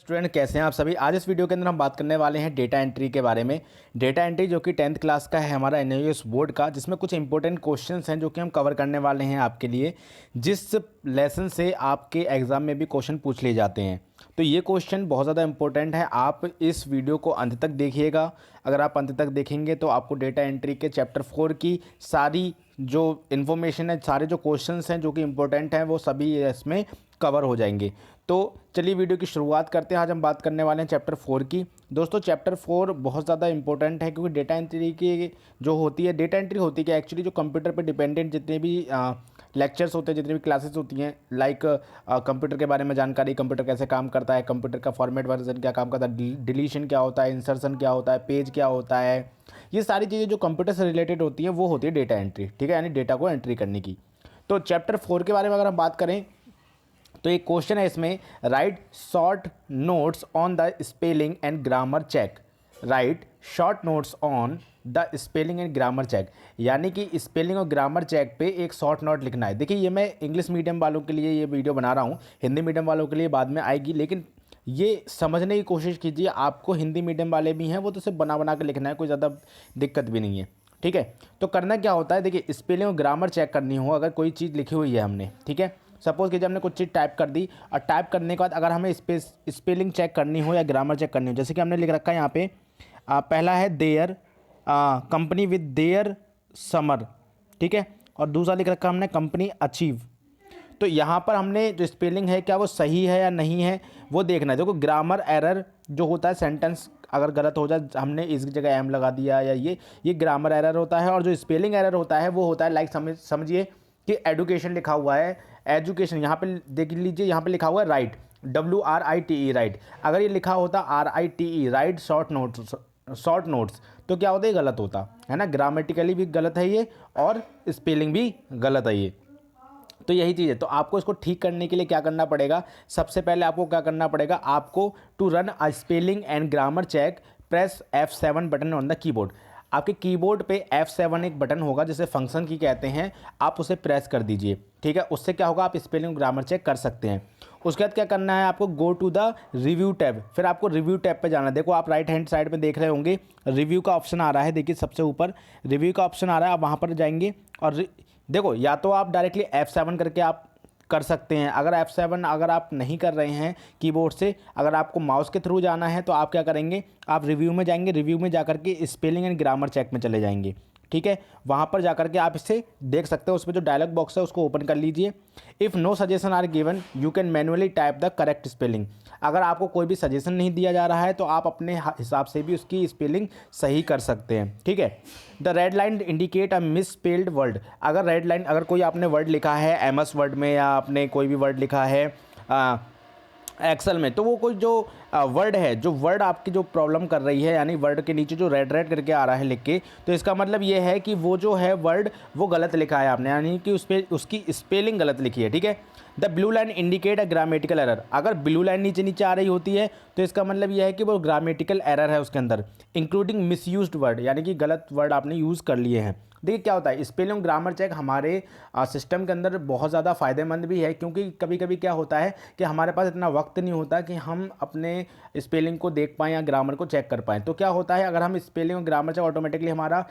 Student कैसे हैं आप सभी। आज इस वीडियो के अंदर हम बात करने वाले हैं डेटा एंट्री के बारे में। डेटा एंट्री जो कि 10th क्लास का है हमारा एनआईओएस बोर्ड का, जिसमें कुछ इंपॉर्टेंट क्वेश्चंस हैं जो कि हम कवर करने वाले हैं आपके लिए, जिस लेसन से आपके एग्जाम में भी क्वेश्चन पूछ लिए जाते हैं। तो ये क्वेश्चन बहुत ज़्यादा इंपॉर्टेंट है, आप इस वीडियो को अंत तक देखिएगा। अगर आप अंत तक देखेंगे तो आपको डेटा एंट्री के चैप्टर 4 की सारी जो इन्फॉर्मेशन है, सारे जो क्वेश्चंस हैं जो कि इंपॉर्टेंट हैं, वो सभी इसमें कवर हो जाएंगे। तो चलिए वीडियो की शुरुआत करते हैं। आज हम बात करने वाले हैं चैप्टर 4 की। दोस्तों चैप्टर 4 बहुत ज़्यादा इंपॉर्टेंट है, क्योंकि डेटा एंट्री की जो होती है, डेटा एंट्री होती है एक्चुअली जो कंप्यूटर पे डिपेंडेंट जितने भी लेक्चर्स होते हैं, जितनी भी क्लासेस होती हैं, लाइक कंप्यूटर के बारे में जानकारी, कंप्यूटर कैसे काम करता है, कंप्यूटर का फॉर्मेट वर्जन क्या काम करता है, डिलीशन क्या होता है, इंसर्शन क्या होता है, पेज क्या होता है, ये सारी चीज़ें जो कंप्यूटर से रिलेटेड होती हैं वो होती है डेटा एंट्री। ठीक है, यानी डेटा को एंट्री करने की। तो चैप्टर 4 के बारे में अगर हम बात करें तो एक क्वेश्चन है इसमें, write short notes on the spelling and grammar check. Write short notes on the spelling and grammar check, यानी कि स्पेलिंग और ग्रामर चेक पे एक शॉर्ट नोट लिखना है। देखिए ये मैं इंग्लिश मीडियम वालों के लिए ये वीडियो बना रहा हूँ, हिंदी मीडियम वालों के लिए बाद में आएगी, लेकिन ये समझने की कोशिश कीजिए। आपको हिंदी मीडियम वाले भी हैं, वो तो सिर्फ बना बना के लिखना है, कोई ज़्यादा दिक्कत भी नहीं है। ठीक है, तो करना क्या होता है, देखिए स्पेलिंग और ग्रामर चेक करनी हो, अगर कोई चीज़ लिखी हुई है हमने, ठीक है, सपोज कीजिए हमने कुछ चीज़ टाइप कर दी, और टाइप करने के बाद अगर हमें स्पेलिंग चेक करनी हो या ग्रामर चेक करनी हो, जैसे कि हमने लिख रखा है यहाँ पे, पहला है their company with their summer, ठीक है, और दूसरा लिख रखा हमने कंपनी अचीव। तो यहाँ पर हमने जो स्पेलिंग है क्या वो सही है या नहीं है वो देखना है। देखो ग्रामर एरर जो होता है, सेंटेंस अगर गलत हो जाए, हमने इस जगह एम लगा दिया या ये ग्रामर एरर होता है। और जो स्पेलिंग एरर होता है वो होता है लाइक समझिए कि एडुकेशन लिखा हुआ है, एजुकेशन, यहाँ पे देख लीजिए, यहाँ पे लिखा हुआ है राइट, WRITE राइट। अगर ये लिखा होता RITE राइट शॉर्ट नोट्स, तो क्या होता है, गलत होता है ना, ग्रामेटिकली भी गलत है ये और स्पेलिंग भी गलत है ये। तो यही चीज़ है। तो आपको इसको ठीक करने के लिए क्या करना पड़ेगा, सबसे पहले आपको क्या करना पड़ेगा, आपको to run a spelling and grammar check press F7 button on the keyboard. आपके कीबोर्ड पे F7 एक बटन होगा जिसे फंक्शन की कहते हैं, आप उसे प्रेस कर दीजिए। ठीक है, उससे क्या होगा, आप स्पेलिंग ग्रामर चेक कर सकते हैं। उसके बाद क्या करना है, आपको go to the review tab, फिर आपको रिव्यू टैब पे जाना है। देखो आप राइट हैंड साइड में देख रहे होंगे रिव्यू का ऑप्शन आ रहा है, देखिए सबसे ऊपर रिव्यू का ऑप्शन आ रहा है, आप वहाँ पर जाएंगे और देखो या तो आप डायरेक्टली F7 करके आप कर सकते हैं। अगर F7 अगर आप नहीं कर रहे हैं कीबोर्ड से, अगर आपको माउस के थ्रू जाना है तो आप क्या करेंगे, आप रिव्यू में जाएंगे, रिव्यू में जाकर के स्पेलिंग एंड ग्रामर चेक में चले जाएंगे। ठीक है, वहाँ पर जाकर के आप इसे देख सकते हो, उसमें जो डायलॉग बॉक्स है उसको ओपन कर लीजिए। If no suggestion are given you can manually type the correct spelling. अगर आपको कोई भी सजेशन नहीं दिया जा रहा है तो आप अपने हिसाब से भी उसकी स्पेलिंग सही कर सकते हैं। ठीक है, the red line indicate a miss spelled word. अगर रेड लाइन, अगर कोई आपने वर्ड लिखा है MS वर्ड में या आपने कोई भी वर्ड लिखा है एक्सेल में, तो वो कोई जो वर्ड है, जो वर्ड आपकी जो प्रॉब्लम कर रही है, यानी वर्ड के नीचे जो रेड रेड करके आ रहा है लिख के, तो इसका मतलब ये है कि वो जो है वर्ड वो गलत लिखा है आपने, यानी कि उस पर उसकी स्पेलिंग गलत लिखी है। ठीक है, the blue line indicate a grammatical error. अगर ब्लू लाइन नीचे नीचे आ रही होती है तो इसका मतलब यह है कि वो ग्रामेटिकल एरर है उसके अंदर, इंक्लूडिंग मिसयूज्ड वर्ड, यानी कि गलत वर्ड आपने यूज़ कर लिए हैं। देखिए क्या होता है, स्पेलिंग ग्रामर चेक हमारे सिस्टम के अंदर बहुत ज़्यादा फ़ायदेमंद भी है, क्योंकि कभी कभी क्या होता है कि हमारे पास इतना वक्त नहीं होता कि हम अपने स्पेलिंग को देख पाएँ या ग्रामर को चेक कर पाएँ। तो क्या होता है, अगर हम स्पेलिंग और ग्रामर चेक ऑटोमेटिकली हमारा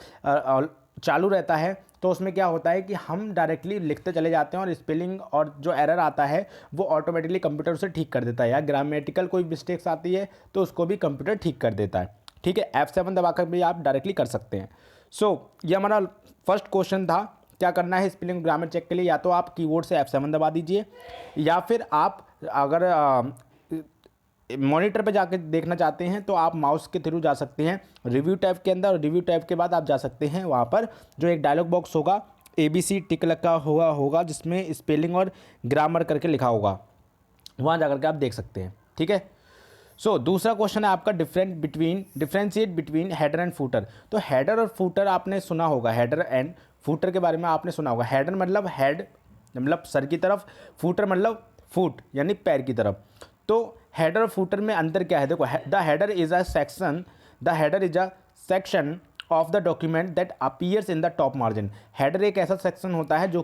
चालू रहता है तो उसमें क्या होता है कि हम डायरेक्टली लिखते चले जाते हैं और स्पेलिंग और जो एरर आता है वो ऑटोमेटिकली कंप्यूटर उसे ठीक कर देता है, या ग्रामेटिकल कोई मिस्टेक्स आती है तो उसको भी कंप्यूटर ठीक कर देता है। ठीक है, F7 दबाकर भी आप डायरेक्टली कर सकते हैं। ये हमारा फर्स्ट क्वेश्चन था, क्या करना है स्पेलिंग ग्रामर चेक के लिए, या तो आप कीबोर्ड से F7 दबा दीजिए, या फिर आप अगर मॉनिटर पे जाकर देखना चाहते हैं तो आप माउस के थ्रू जा सकते हैं रिव्यू टैब के अंदर, और रिव्यू टैब के बाद आप जा सकते हैं वहाँ पर जो एक डायलॉग बॉक्स होगा, ABC टिक लगा होगा जिसमें स्पेलिंग और ग्रामर करके लिखा होगा, वहाँ जा करके आप देख सकते हैं। ठीक है, दूसरा क्वेश्चन है आपका differentiate between header and footer. तो हेडर और फूटर आपने सुना होगा, हेडर एंड फूटर के बारे में आपने सुना होगा। हेडर मतलब हेड मतलब सर की तरफ, फूटर मतलब फुट यानी पैर की तरफ। तो हेडर और फूटर में अंतर क्या है, देखो the header is a section of the document that appears in the top margin. Header एक ऐसा सेक्शन होता है जो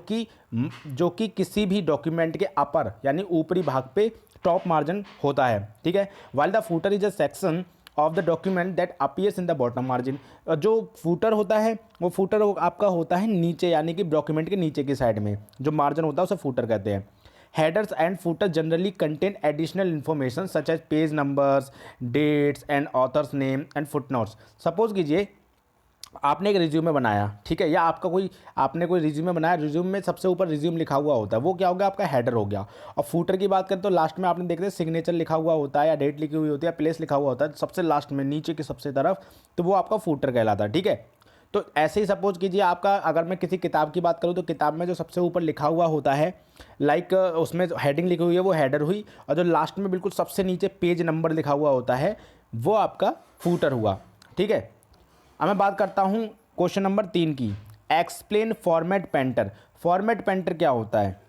कि किसी भी डॉक्यूमेंट के अपर यानी ऊपरी भाग पे टॉप मार्जिन होता है, ठीक है। While the footer is a section of the document that appears in the bottom margin. जो फूटर होता है वो फूटर आपका होता है नीचे, यानी कि डॉक्यूमेंट के नीचे की साइड में जो मार्जिन होता है उसे फूटर कहते हैं। Headers and footer generally contain additional information such as page numbers, dates and authors name and footnotes. Suppose कीजिए आपने एक रिज्यूमे बनाया, ठीक है, या आपने कोई रिज्यूमे बनाया, रिज्यूम में सबसे ऊपर रिज्यूम लिखा हुआ होता है, वो क्या हो गया, आपका हेडर हो गया। और फूटर की बात करें तो लास्ट में आपने देखते सिग्नेचर लिखा हुआ होता है, या डेट लिखी हुई होती है, या प्लेस लिखा हुआ होता है सबसे लास्ट में नीचे की सबसे तरफ, तो वो आपका फूटर कहलाता है, ठीक है। तो ऐसे ही सपोज कीजिए आपका, अगर मैं किसी किताब की बात करूँ तो किताब में जो सबसे ऊपर लिखा हुआ होता है, लाइक उसमें हेडिंग लिखी हुई है वो हेडर हुई, और जो लास्ट में बिल्कुल सबसे नीचे पेज नंबर लिखा हुआ होता है वो आपका फूटर हुआ, ठीक है। अब मैं बात करता हूँ क्वेश्चन नंबर 3 की। Explain format painter. Format painter क्या होता है?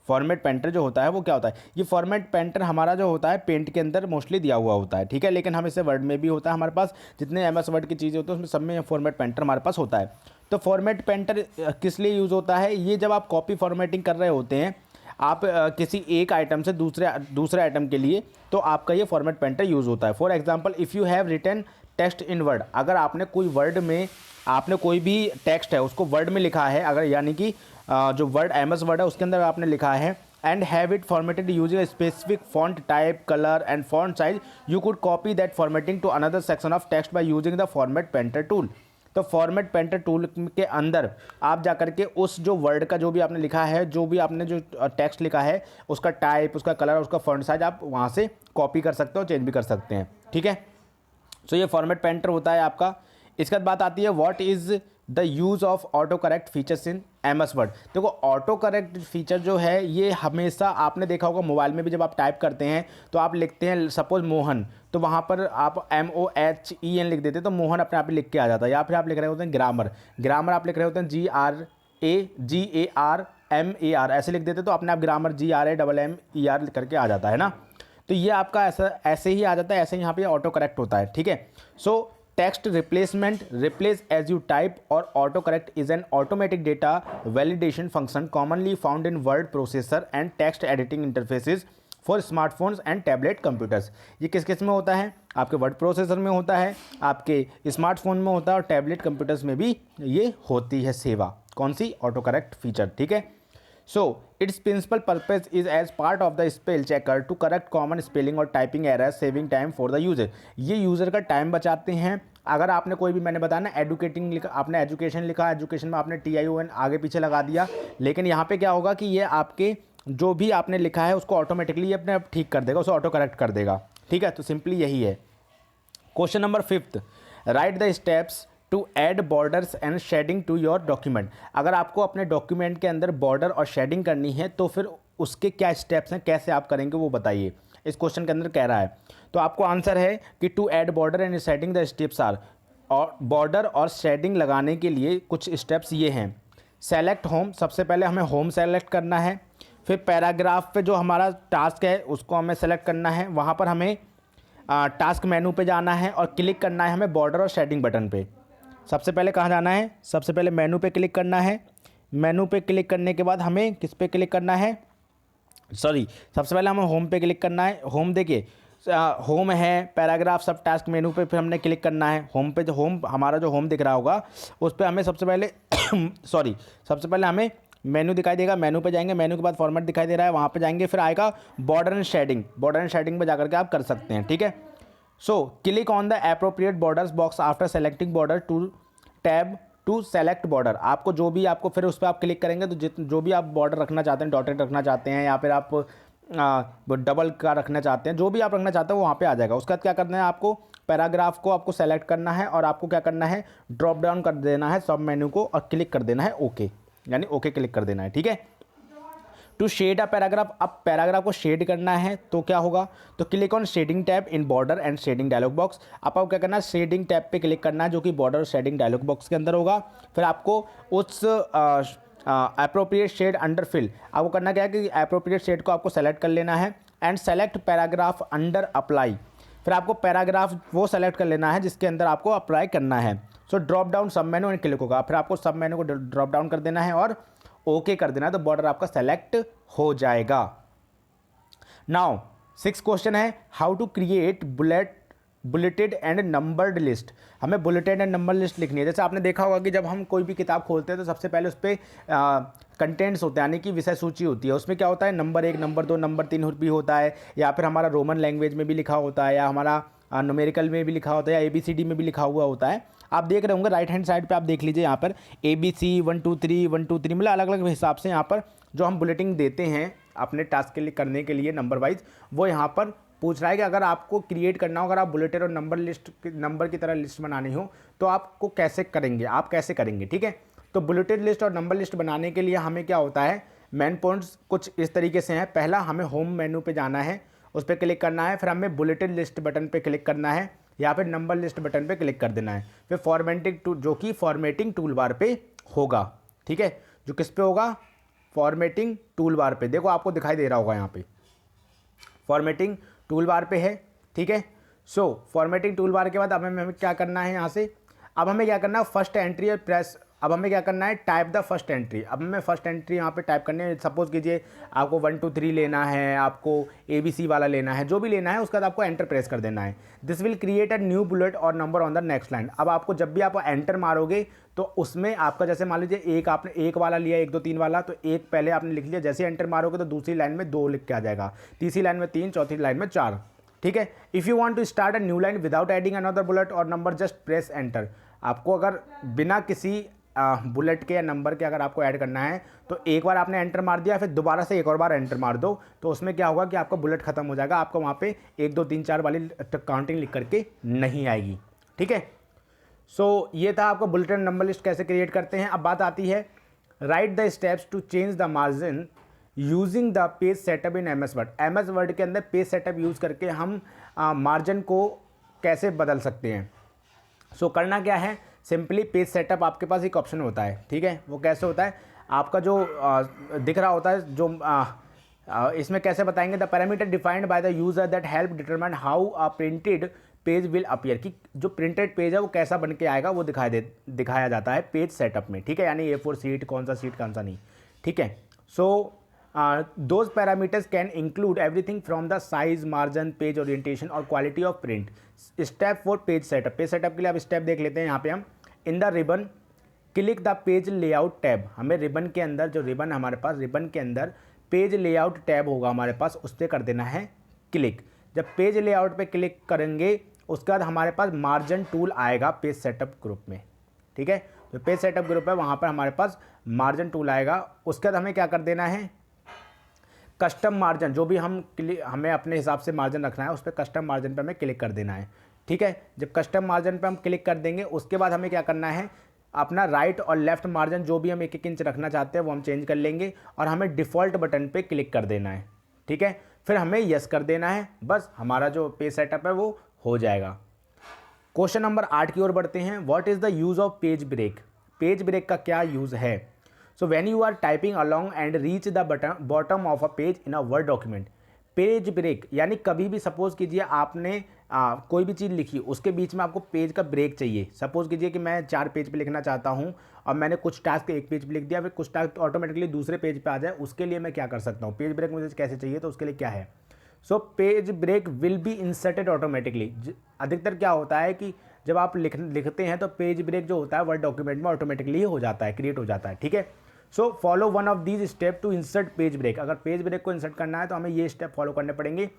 फॉर्मेट पेंटर जो होता है वो क्या होता है? ये फॉर्मेट पेंटर हमारा जो होता है पेंट के अंदर मोस्टली दिया हुआ होता है, ठीक है, लेकिन हम इसे वर्ड में भी होता है हमारे पास, जितने एमएस वर्ड की चीज़ें होती हैं उसमें सब में फॉर्मेट पेंटर हमारे पास होता है। तो फॉर्मेट पेंटर किस लिए यूज़ होता है? ये जब आप कॉपी फॉर्मेटिंग कर रहे होते हैं आप किसी एक आइटम से दूसरे आइटम के लिए, तो आपका ये फॉर्मेट पेंटर यूज़ होता है। For example, if you have written text in Word, अगर आपने कोई वर्ड में आपने कोई भी टेक्स्ट है उसको वर्ड में लिखा है, अगर यानी कि जो वर्ड एमएस वर्ड है उसके अंदर आपने लिखा है, and have it formatted using specific font type, colour and font size, you could copy that formatting to another section of text by using the format painter tool. तो format painter tool के अंदर आप जाकर के उस जो word का जो भी आपने लिखा है, जो भी आपने जो टेक्स्ट लिखा है, उसका टाइप, उसका कलर, उसका फॉन्ट साइज आप वहाँ से कॉपी कर सकते हो, चेंज भी कर सकते हैं, ठीक है। सो ये फॉर्मेट पेंटर होता है आपका। इसके बाद बात आती है what is the use of auto correct features in MS word. देखो ऑटो करेक्ट फीचर जो है ये हमेशा आपने देखा होगा मोबाइल में भी, जब आप टाइप करते हैं तो आप लिखते हैं सपोज मोहन, तो वहाँ पर आप MOHEN लिख देते हैं तो मोहन अपने आप ही लिख के आ जाता है। या फिर आप लिख रहे होते हैं ग्रामर आप लिख रहे होते हैं GRAMAR ऐसे लिख देते तो अपने आप ग्रामर GRAMMER करके आ जाता है ना। तो ये आपका ऐसे ही आ जाता है, ऐसे ही यहाँ पे ऑटो करेक्ट होता है, ठीक है। So text replacement, replace as you type और auto correct is an automatic data validation function commonly found in word processor and text editing interfaces for smartphones and tablet computers. ये किस किस में होता है? आपके वर्ड प्रोसेसर में होता है, आपके स्मार्टफोन में होता है, और टैबलेट कंप्यूटर्स में भी ये होती है सेवा। कौन सी? ऑटो करेक्ट फीचर, ठीक है। So its principal purpose is as part of the spell checker to correct common spelling और typing errors, saving time for the user। ये यूज़र का टाइम बचाते हैं। अगर आपने कोई भी, मैंने बताया ना एडुकेटिंग लिखा, आपने एजुकेशन लिखा, एजुकेशन में आपने TION आगे पीछे लगा दिया, लेकिन यहाँ पे क्या होगा कि ये आपके जो भी आपने लिखा है उसको ऑटोमेटिकली अपने आप ठीक कर देगा, उसे ऑटो करेक्ट कर देगा, ठीक है। तो सिंपली यही है। Question number 5, write the steps to add borders and shading to your document. अगर आपको अपने डॉक्यूमेंट के अंदर बॉर्डर और शेडिंग करनी है तो फिर उसके क्या स्टेप्स हैं, कैसे आप करेंगे वो बताइए, इस क्वेश्चन के अंदर कह रहा है। तो आपको आंसर है कि to add border and shading the steps are, और बॉर्डर और शेडिंग लगाने के लिए कुछ स्टेप्स ये हैं। सेलेक्ट होम, सबसे पहले हमें होम सेलेक्ट करना है। फिर पैराग्राफ पे जो हमारा टास्क है उसको हमें सेलेक्ट करना है, वहाँ पर हमें टास्क मेनू पे जाना है और क्लिक करना है हमें बॉर्डर और शेडिंग बटन पे। सबसे पहले कहाँ जाना है? सबसे पहले मेनू पे क्लिक करना है। मेनू पे क्लिक करने के बाद हमें किस पे क्लिक करना है? सबसे पहले हमें होम पे क्लिक करना है। होम देखिए, होम है, पैराग्राफ, सब टास्क, मेनू पे फिर हमने क्लिक करना है। होम पे जो होम हमारा जो होम दिख रहा होगा उस पर हमें सबसे पहले सबसे पहले हमें मेनू दिखाई देगा, मेनू पे जाएंगे, मेनू के बाद फॉर्मेट दिखाई दे रहा है, वहाँ पे जाएंगे, फिर आएगा border and shading. Border and shading पे जाकर के आप कर सकते हैं, ठीक है। So click on the appropriate borders box after selecting border to tab to select border. आपको जो भी आपको फिर उस पर आप क्लिक करेंगे तो जो भी आप बॉर्डर रखना चाहते हैं, डॉटेड रखना चाहते हैं या फिर आप डबल का रखना चाहते हैं, जो भी आप रखना चाहते हैं वो वहाँ पे आ जाएगा। उसके बाद क्या करना है, आपको पैराग्राफ को आपको सेलेक्ट करना है और आपको क्या करना है, ड्रॉप डाउन कर देना है सब मेन्यू को और क्लिक कर देना है ओके, यानी ओके क्लिक कर देना है, ठीक है। टू शेड अ पैराग्राफ, अब पैराग्राफ को शेड करना है तो क्या होगा, तो click on shading tab in border and shading dialog box. आपको क्या करना है, शेडिंग टैब पे क्लिक करना है जो कि बॉर्डर और शेडिंग डायलॉग बॉक्स के अंदर होगा। फिर आपको उस अप्रोप्रिएट शेड अंडर फिल, आपको करना क्या है कि अप्रोप्रिएट शेड को आपको सेलेक्ट कर लेना है and select paragraph under apply. फिर आपको पैराग्राफ वो सेलेक्ट कर लेना है जिसके अंदर आपको अप्लाई करना है। सो ड्रॉप डाउन सब मेनू एंड क्लिक होगा, फिर आपको सब मेनू को ड्रॉप डाउन कर देना है और ओके कर देना है, तो बॉर्डर आपका सेलेक्ट हो जाएगा। नाउ 6 क्वेश्चन है, how to create bulleted and numbered list. हमें बुलेटेड एंड नंबर लिस्ट लिखनी है। जैसे आपने देखा होगा कि जब हम कोई भी किताब खोलते हैं तो सबसे पहले उस पर कंटेंट्स होते हैं, यानी कि विषय सूची होती है। उसमें क्या होता है, नंबर 1, नंबर 2, नंबर 3 भी होता है, या फिर हमारा रोमन लैंग्वेज में भी लिखा होता है, या हमारा न्यूमेरिकल में भी लिखा होता है, या ABCD में भी लिखा हुआ होता है। आप देख रहे होंगे राइट हैंड साइड पे, आप देख लीजिए यहाँ पर ABC 1 2 3 1 2 3, मतलब अलग अलग हिसाब से यहाँ पर जो हम बुलेटिन देते हैं अपने टास्क के लिए करने के लिए नंबर वाइज, वो यहाँ पर पूछ रहा है कि अगर आपको क्रिएट करना हो, अगर आप बुलेटिन और नंबर की तरह लिस्ट बनानी हो तो आपको कैसे करेंगे, आप कैसे करेंगे। ठीक है, तो बुलेटिन लिस्ट और नंबर लिस्ट बनाने के लिए हमें क्या होता है, मेन पॉइंट्स कुछ इस तरीके से हैं। पहला, हमें होम मेन्यू पे जाना है, उस पर क्लिक करना है, फिर हमें बुलेटिन लिस्ट बटन पे क्लिक करना है, या फिर नंबर लिस्ट बटन पे क्लिक कर देना है। फिर जो कि फॉर्मेटिंग टूल बार पे होगा। ठीक है, जो किस पे होगा, फॉर्मेटिंग टूल बार पे। देखो आपको दिखाई दे रहा होगा यहाँ पे फॉर्मेटिंग टूल बार पे है। ठीक है, सो फॉर्मेटिंग टूल बार के बाद अब हमें क्या करना है, यहाँ से अब हमें क्या करना है, फर्स्ट एंट्री और प्रेस। अब हमें क्या करना है, टाइप द फर्स्ट एंट्री। अब हमें फर्स्ट एंट्री यहाँ पे टाइप करनी है। सपोज कीजिए आपको 1 2 3 लेना है, आपको ABC वाला लेना है, जो भी लेना है उसके बाद आपको एंटर प्रेस कर देना है। This will create a new bullet और number on the next line. अब आपको जब भी आप एंटर मारोगे तो उसमें आपका, जैसे मान लीजिए आपने 1 वाला लिया, 1 2 3 वाला, तो 1 पहले आपने लिख लिया, जैसे एंटर मारोगे तो दूसरी लाइन में 2 लिख के आ जाएगा, तीसरी लाइन में 3, चौथी लाइन में 4। ठीक है, if you want to start a new line without adding another bullet और नंबर, जस्ट प्रेस एंटर। आपको अगर बिना किसी बुलेट के या नंबर के अगर आपको ऐड करना है तो एक बार आपने एंटर मार दिया, फिर दोबारा से एक और बार एंटर मार दो, तो उसमें क्या होगा कि आपका बुलेट खत्म हो जाएगा, आपको वहाँ पे 1 2 3 4 वाली काउंटिंग लिख करके नहीं आएगी। ठीक है, सो ये था आपको बुलेटिन नंबर लिस्ट कैसे क्रिएट करते हैं। अब बात आती है, write the steps to change the margin using the page setup in MS Word. MS Word के अंदर पेज सेटअप यूज़ करके हम मार्जिन को कैसे बदल सकते हैं। सो करना क्या है, सिंपली पेज सेटअप आपके पास एक ऑप्शन होता है। ठीक है, वो कैसे होता है, आपका जो दिख रहा होता है, जो इसमें कैसे बताएंगे, the parameter defined by the user that help determine how a printed page will appear, कि जो प्रिंटेड पेज है वो कैसा बन के आएगा वो दिखाया जाता है पेज सेटअप में। ठीक है, यानी A4 सीट, कौन सा सीट कौन सा नहीं। ठीक है, so those parameters can include everything from the size, margin, page orientation और quality of print. Step for page setup. Page setup के लिए अब स्टेप देख लेते हैं। यहाँ पे हम in the ribbon click the page layout tab. हमें रिबन के अंदर, जो रिबन हमारे पास, रिबन के अंदर पेज लेआउट टैब होगा हमारे पास, उस पर कर देना है क्लिक। जब पेज लेआउट पे क्लिक करेंगे उसके बाद हमारे पास मार्जिन टूल आएगा पेज सेटअप ग्रुप में। ठीक है, जो पेज सेटअप ग्रुप है वहाँ पर हमारे पास मार्जिन टूल आएगा। उसके बाद हमें क्या कर देना है, कस्टम मार्जिन, जो भी हमें अपने हिसाब से मार्जिन रखना है उस पर कस्टम मार्जिन पे हमें क्लिक कर देना है। ठीक है, जब कस्टम मार्जिन पे हम क्लिक कर देंगे उसके बाद हमें क्या करना है, अपना राइट और लेफ्ट मार्जिन जो भी हम 1 1 इंच रखना चाहते हैं वो हम चेंज कर लेंगे, और हमें डिफ़ॉल्ट बटन पे क्लिक कर देना है। ठीक है, फिर हमें यस कर देना है, बस हमारा जो पेज सेटअप है वो हो जाएगा। क्वेश्चन नंबर 8 की ओर बढ़ते हैं। What is the use of page break. Page break का क्या यूज़ है। So when you are typing along and reach the bottom of a page in a Word document. Page break यानी कभी भी सपोज कीजिए आपने कोई भी चीज़ लिखी, उसके बीच में आपको पेज का ब्रेक चाहिए। सपोज कीजिए कि मैं 4 पेज पे लिखना चाहता हूँ और मैंने कुछ टास्क 1 पेज पे लिख दिया, फिर कुछ टास्क ऑटोमेटिकली दूसरे पेज पे आ जाए, उसके लिए मैं क्या कर सकता हूँ, पेज ब्रेक मुझे कैसे चाहिए, तो उसके लिए क्या है। So page break will be inserted automatically. अधिकतर क्या होता है कि जब आप लिखते हैं तो पेज ब्रेक जो होता है वर्ड डॉक्यूमेंट में ऑटोमेटिकली हो जाता है, क्रिएट हो जाता है। ठीक है, so follow one of these step to insert page break. अगर पेज ब्रेक को इंसर्ट करना है तो हमें ये स्टेप फॉलो करने पड़ेंगे।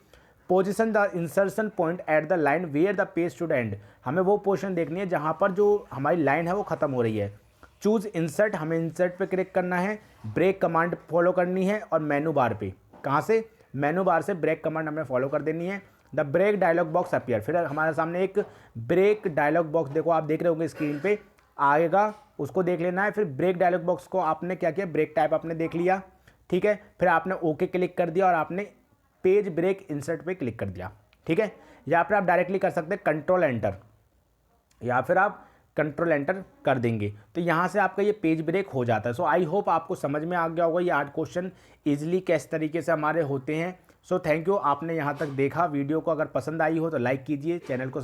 Position the insertion point at the line where the page should end. हमें वो पोजिशन देखनी है जहाँ पर जो हमारी लाइन है वो खत्म हो रही है। चूज इंसर्ट, हमें इंसर्ट पे क्लिक करना है, ब्रेक कमांड फॉलो करनी है, और मेनू बार पे, कहाँ से, मेनू बार से ब्रेक कमांड हमें फॉलो कर देनी है। The break dialog box appear. फिर हमारे सामने एक ब्रेक डायलॉग बॉक्स, देखो आप देख रहे होंगे स्क्रीन पे आएगा, उसको देख लेना है। फिर ब्रेक डायलॉग बॉक्स को आपने क्या किया, ब्रेक टाइप आपने देख लिया। ठीक है, फिर आपने ओके क्लिक कर दिया और आपने पेज ब्रेक इंसर्ट पे क्लिक कर दिया। ठीक है, या फिर आप डायरेक्टली कर सकते हैं कंट्रोल एंटर, या फिर आप कंट्रोल एंटर कर देंगे तो यहाँ से आपका ये पेज ब्रेक हो जाता है। सो आई होप आपको समझ में आ गया होगा ये 8 क्वेश्चन ईजिली किस तरीके से हमारे होते हैं। सो थैंक यू, आपने यहाँ तक देखा। वीडियो को अगर पसंद आई हो तो लाइक कीजिए, चैनल को